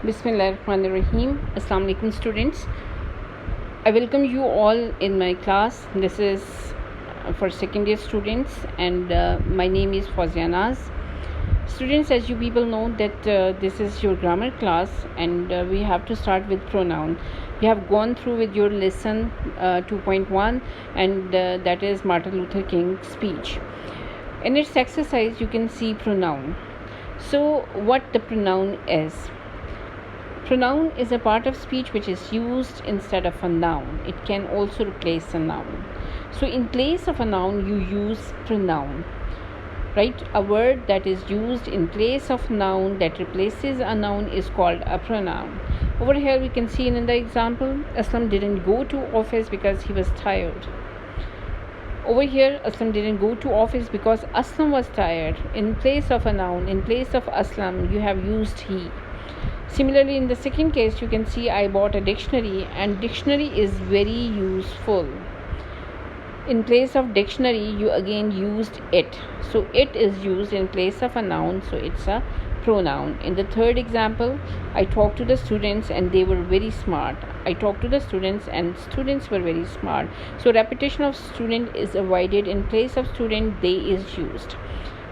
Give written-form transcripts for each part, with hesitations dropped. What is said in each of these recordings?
Bismillahirrahmanirrahim. Assalamu alaikum students. I welcome you all in my class. This is for second year students and my name is Fawzia Naz. Students, as you people know that this is your grammar class and we have to start with pronoun. We have gone through with your lesson 2.1 and that is Martin Luther King's speech. In its exercise you can see pronoun. So what the pronoun is? Pronoun is a part of speech which is used instead of a noun. It can also replace a noun. So in place of a noun, you use pronoun. Right? A word that is used in place of noun that replaces a noun is called a pronoun. Over here we can see in the example, Aslam didn't go to office because he was tired. Over here, Aslam didn't go to office because Aslam was tired. In place of a noun, in place of Aslam, you have used he. Similarly, in the second case, you can see I bought a dictionary, and dictionary is very useful. In place of dictionary, you again used it. So it is used in place of a noun, so it's a pronoun. In the third example, I talked to the students and they were very smart. I talked to the students and students were very smart. So repetition of student is avoided. In place of student, they is used.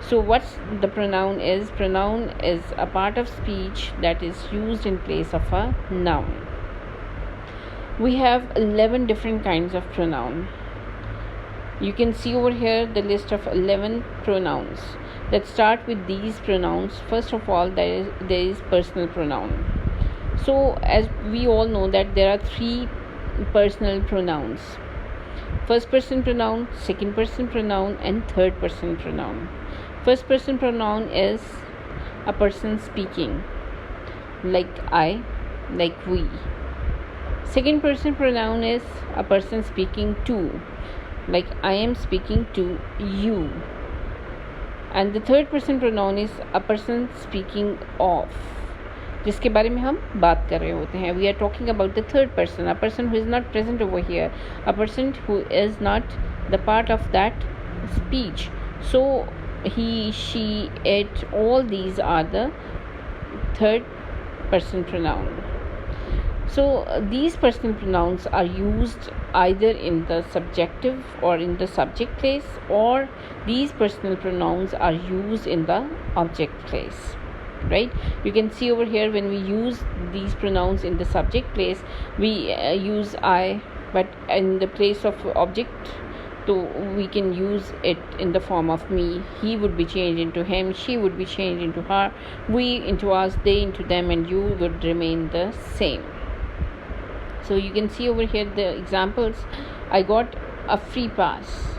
So what's the pronoun is? Pronoun is a part of speech that is used in place of a noun. We have 11 different kinds of pronoun. You can see over here the list of 11 pronouns. Let's start with these pronouns. First of all, there is personal pronoun. So as we all know that there are 3 personal pronouns. First person pronoun, second person pronoun and third person pronoun. First person pronoun is a person speaking, like I, like we. Second person pronoun is a person speaking to, like I am speaking to you. And the third person pronoun is a person speaking of, जिसके बारे में हम बात कर रहे होते हैं. We are talking about the third person, a person who is not present over here, a person who is not the part of that speech. So he, she, it, all these are the third person pronoun. So these personal pronouns are used either in the subjective or in the subject place, or these personal pronouns are used in the object place. Right? You can see over here when we use these pronouns in the subject place, we use I, but in the place of object, so we can use it in the form of me. He would be changed into him, she would be changed into her, we into us, they into them, and you would remain the same. So you can see over here the examples. I got a free pass.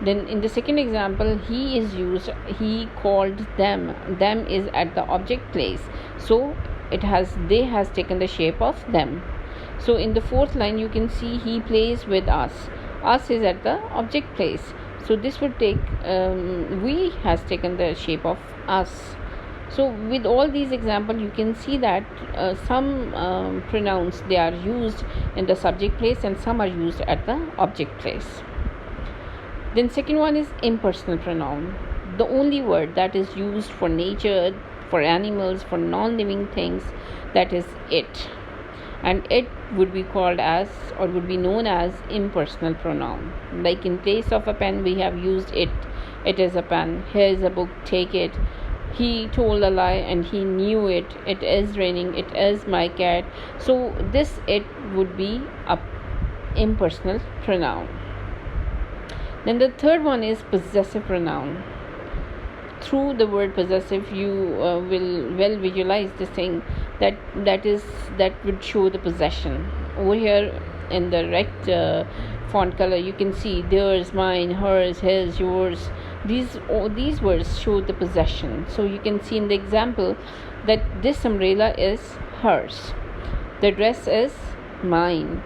Then in the second example, he is used, he called them. Them is at the object place, so they has taken the shape of them. So in the fourth line you can see he plays with us. Us is at the object place, so this would take we has taken the shape of us. So with all these examples you can see that some pronouns, they are used in the subject place and some are used at the object place. Then second one is impersonal pronoun, the only word that is used for nature, for animals, for non-living things, that is it. And it would be called as, or would be known as, impersonal pronoun. Like in place of a pen we have used it. It is a pen. Here is a book, take it. He told a lie and he knew it. It is raining. It is my cat. So this it would be a impersonal pronoun. Then the third one is possessive pronoun. Through the word possessive you will well visualize this thing that would show the possession. Over here in the red font color you can see theirs, mine, hers, his, yours. These words show the possession. So you can see in the example that this umbrella is hers, the dress is mine,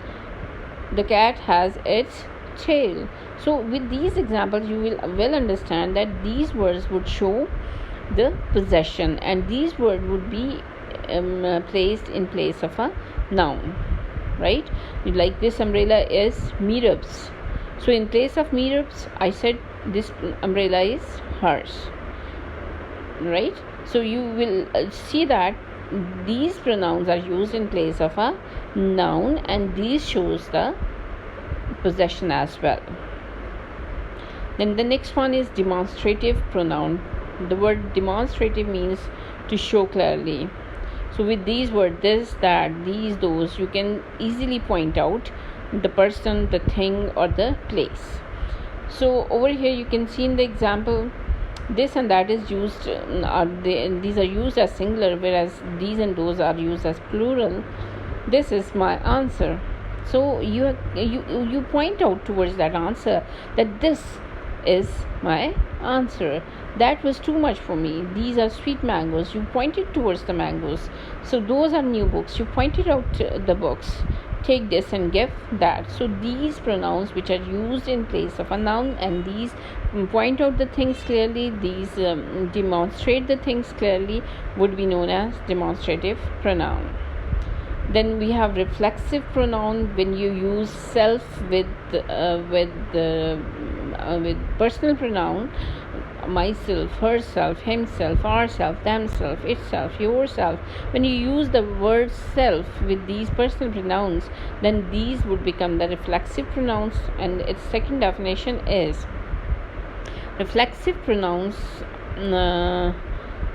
the cat has its tail. So with these examples you will well understand that these words would show the possession and these words would be placed in place of a noun. Right? Like this umbrella is Meerab's. So in place of Meerab's I said this umbrella is hers. Right? So you will see that these pronouns are used in place of a noun, and these shows the possession as well. Then the next one is demonstrative pronoun. The word demonstrative means to show clearly. So with these words, this, that, these, those, you can easily point out the person, the thing, or the place. So over here you can see in the example, this and that is used, these are used as singular, whereas these and those are used as plural. This is my answer. So you point out towards that answer that this is my answer. That was too much for me. These are sweet mangoes. You pointed towards the mangoes. So those are new books. You pointed out the books. Take this and give that. So these pronouns which are used in place of a noun, and these point out the things clearly, these demonstrate the things clearly, would be known as demonstrative pronoun. Then we have reflexive pronoun, when you use self with personal pronoun, myself, herself, himself, ourself, themself, itself, yourself. When you use the word self with these personal pronouns, then these would become the reflexive pronouns. And its second definition is reflexive pronouns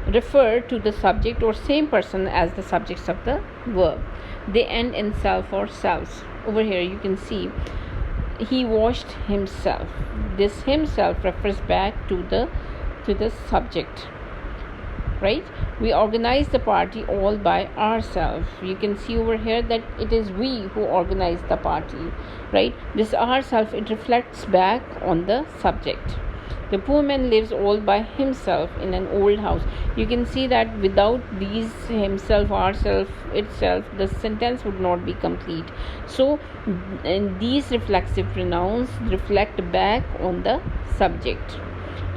refer to the subject or same person as the subjects of the verb. They end in self or selves. Over here you can see he washed himself. This himself refers back to the subject, right? We organize the party all by ourselves. You can see over here that it is we who organize the party, right? This ourself, it reflects back on the subject. The poor man lives all by himself in an old house. You can see that without these himself, ourself, itself, the sentence would not be complete. So these reflexive pronouns reflect back on the subject.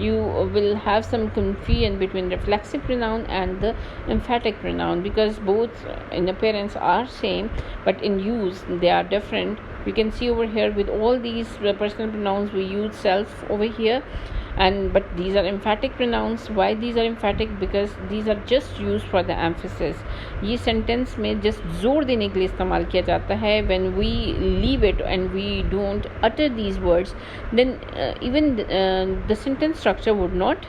You will have some confusion between reflexive pronoun and the emphatic pronoun, because both in appearance are same, but in use they are different. You can see over here with all these personal pronouns we use self over here, but these are emphatic pronouns. Why these are emphatic? Because these are just used for the emphasis. ये sentence में just जोर देने के लिए इस्तेमाल किया जाता है. When we leave it and we don't utter these words, then even the sentence structure would not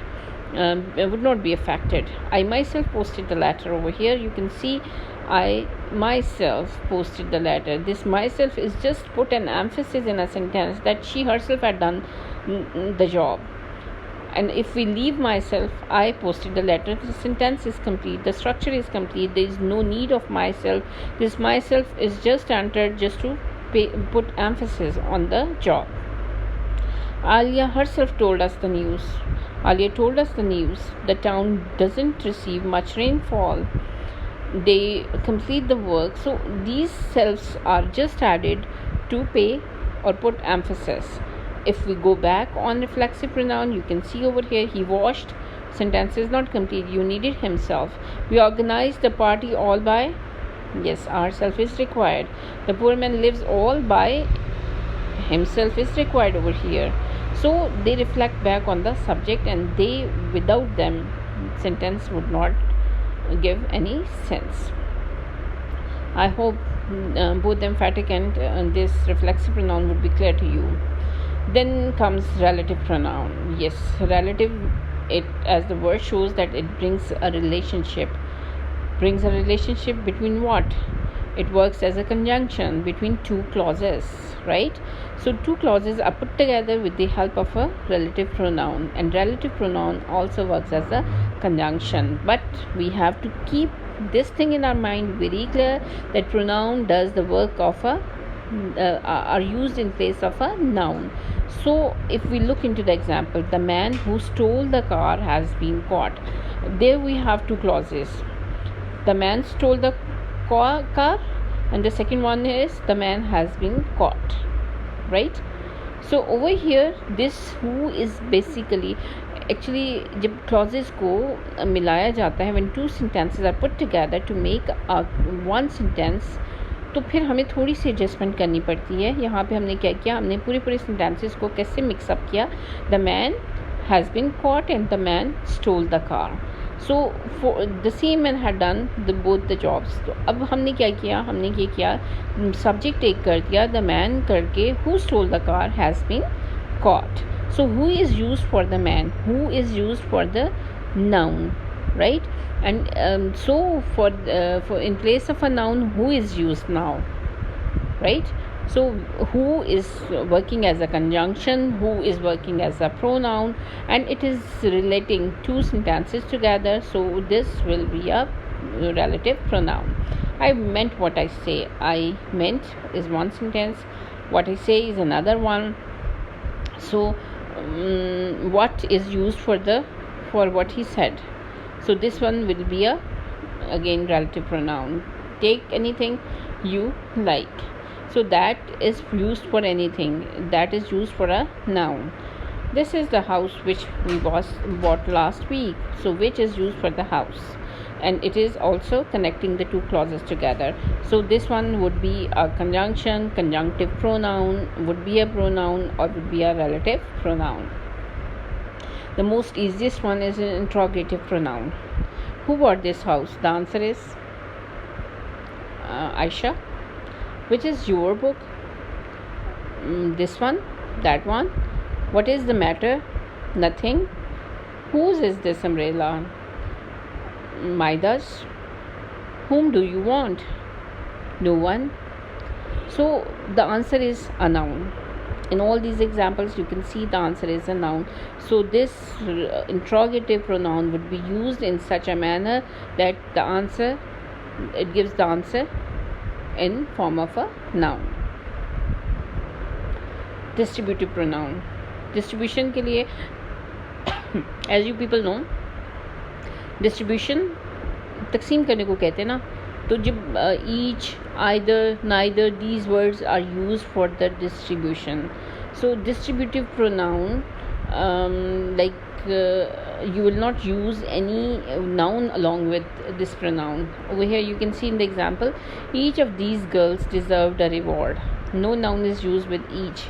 be affected. I myself posted the letter over here. You can see I myself posted the letter. This myself is just put an emphasis in a sentence that she herself had done the job. And if we leave myself, I posted the letter, the sentence is complete, the structure is complete, there is no need of myself. This myself is just entered just to put emphasis on the job. Alia herself told us the news. Alia told us the news. The town doesn't receive much rainfall. They complete the work. So these selves are just added to pay or put emphasis. If we go back on reflexive pronoun, you can see over here he washed. Sentence is not complete. You needed himself. We organized the party all by. Yes, ourself is required. The poor man lives all by himself is required over here. So they reflect back on the subject, and they, without them, sentence would not give any sense. I hope both emphatic and this reflexive pronoun would be clear to you. Then comes relative pronoun. Yes, relative, it, as the word shows, that it brings a relationship. Brings a relationship between what? It works as a conjunction between two clauses, right? So two clauses are put together with the help of a relative pronoun, and relative pronoun also works as a conjunction. But we have to keep this thing in our mind very clear, that pronoun does the work of are used in place of a noun. So if we look into the example, the man who stole the car has been caught. There we have two clauses. The man stole the car, and the second one is the man has been caught, right? So over here, this who is basically, actually जब clauses को मिलाया जाता है, when two sentences are put together to make one sentence, तो फिर हमें थोड़ी सी adjustment करनी पड़ती है. यहाँ पे हमने क्या किया, हमने पूरे सेंटेंसेस को कैसे मिक्सअप किया. The man has been caught and the man stole the car. So the same man had done the both the jobs. तो अब हमने क्या किया, हमने ये किया, सब्जेक्ट टेक कर दिया द मैन करके, who stole the car has been caught. So who is used for the man, who is used for the noun, right? And so for in place of a noun, who is used now, right? So who is working as a conjunction, who is working as a pronoun, and it is relating two sentences together, so this will be a relative pronoun. I meant what I say. I meant is one sentence, what I say is another one. So what is used for what he said, so this one will be a again relative pronoun. Take anything you like, so that is used for anything, that is used for a noun. This is the house which we bought last week, so which is used for the house, and it is also connecting the two clauses together. So this one would be a conjunction, conjunctive pronoun, would be a pronoun, or would be a relative pronoun. The most easiest one is an interrogative pronoun. Who bought this house? The answer is Aisha. Which is your book? This one, that one. What is the matter? Nothing. Whose is this umbrella? Maida's. Whom do you want? No one. So the answer is a noun. In all these examples you can see the answer is a noun. So this interrogative pronoun would be used in such a manner that the answer, it gives the answer in form of a noun. Distributive pronoun. Distribution के लिए as you people know, distribution तकसीम करने को कहते हैं ना. तो जब each, either, neither, these words are use for the distribution. So distributive pronoun, like you will not use any noun along with this pronoun. Over here you can see in the example, each of these girls deserved a reward. No noun is used with each.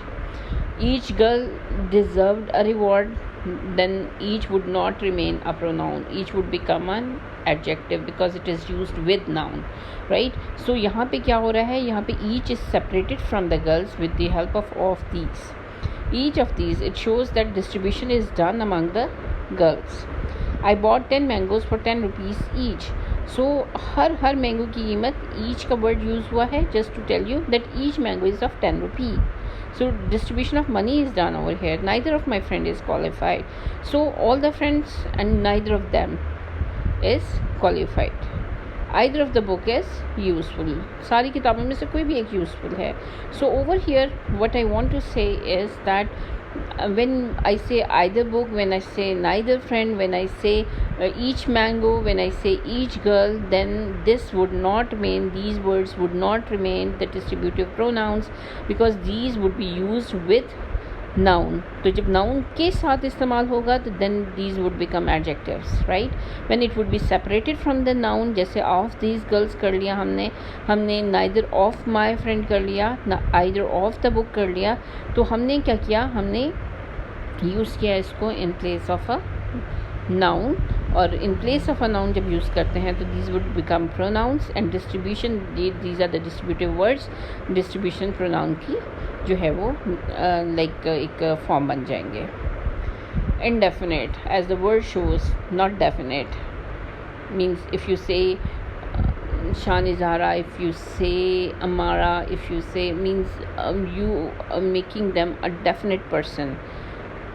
Each girl deserved a reward, then each would not remain a pronoun, each would become an adjective because it is used with noun, right? So यहाँ पे क्या हो रहा है, यहाँ पे each is separated from the girls with the help of these. Each of these, it shows that distribution is done among the girls. I bought 10 mangoes for 10 rupees each. So her mango की कीमत each का word use हुआ है just to tell you that each mango is of 10 rupee. So distribution of money is done over here. Neither of my friend is qualified. So all the friends and neither of them is qualified. Either of the book is useful. सारी किताबों में से कोई भी एक useful है. So over here what I want to say is that when I say either book, when I say neither friend, when I say each mango, when I say each girl, then this would not remain, these words would not remain the distributive pronouns because these would be used with noun. तो जब noun के साथ इस्तेमाल होगा तो then these would become adjectives, right? When it would be separated from the noun, जैसे of these girls कर लिया हमने neither of my friend कर लिया, either of the book कर लिया, तो हमने क्या किया, हमने यूज़ किया इसको in place of a noun. और in place of a noun जब यूज़ करते हैं तो these would become pronouns and distribution, these are the distributive words. distribution pronoun की जो है वो like एक फॉर्म बन जाएंगे. Indefinite, as the word shows, not definite, means if you say Shanizara, if you say Amara, if you say, means you are making them a definite person.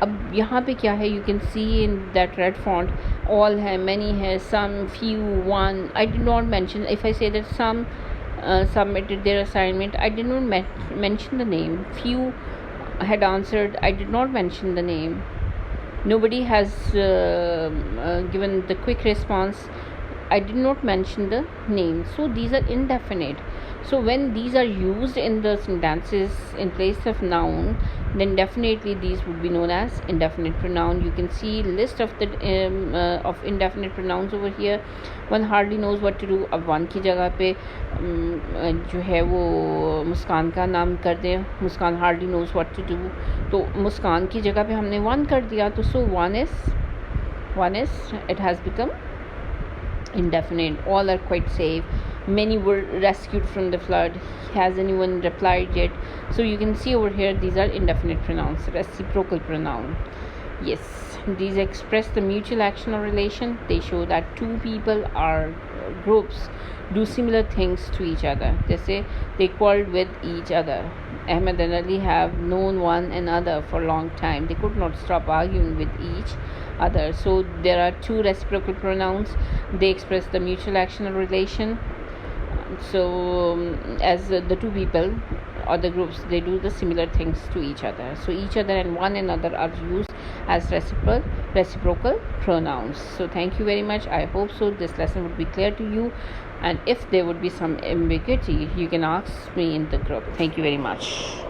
अब यहाँ पे क्या है, you can see in that red font, all है, many है, some, few, one. I did not mention, if I say that some submitted their assignment, I did not mention the name. Few had answered, I did not mention the name. Nobody has given the quick response, I did not mention the name. So these are indefinite. So when these are used in the sentences in place of noun, then definitely these would be known as indefinite pronoun. You can see list of the of indefinite pronouns over here. One hardly knows what to do. अब one की जगह पे जो है वो मुस्कान का नाम कर दें, मुस्कान hardly knows what to do, तो मुस्कान की जगह पे हमने one कर दिया, तो so one is it has become indefinite. All are quite safe. Many were rescued from the flood. Has anyone replied yet? So you can see over here, these are indefinite pronouns, reciprocal pronoun. Yes, these express the mutual action or relation. They show that two people or groups do similar things to each other. They say they quarreled with each other. Ahmed and Ali have known one another for a long time. They could not stop arguing with each other. So there are two reciprocal pronouns. They express the mutual action or relation. So as the two people or the groups, they do the similar things to each other. So each other and one another are used as reciprocal pronouns. So thank you very much. I hope so this lesson would be clear to you, and if there would be some ambiguity, you can ask me in the group. Thank you very much.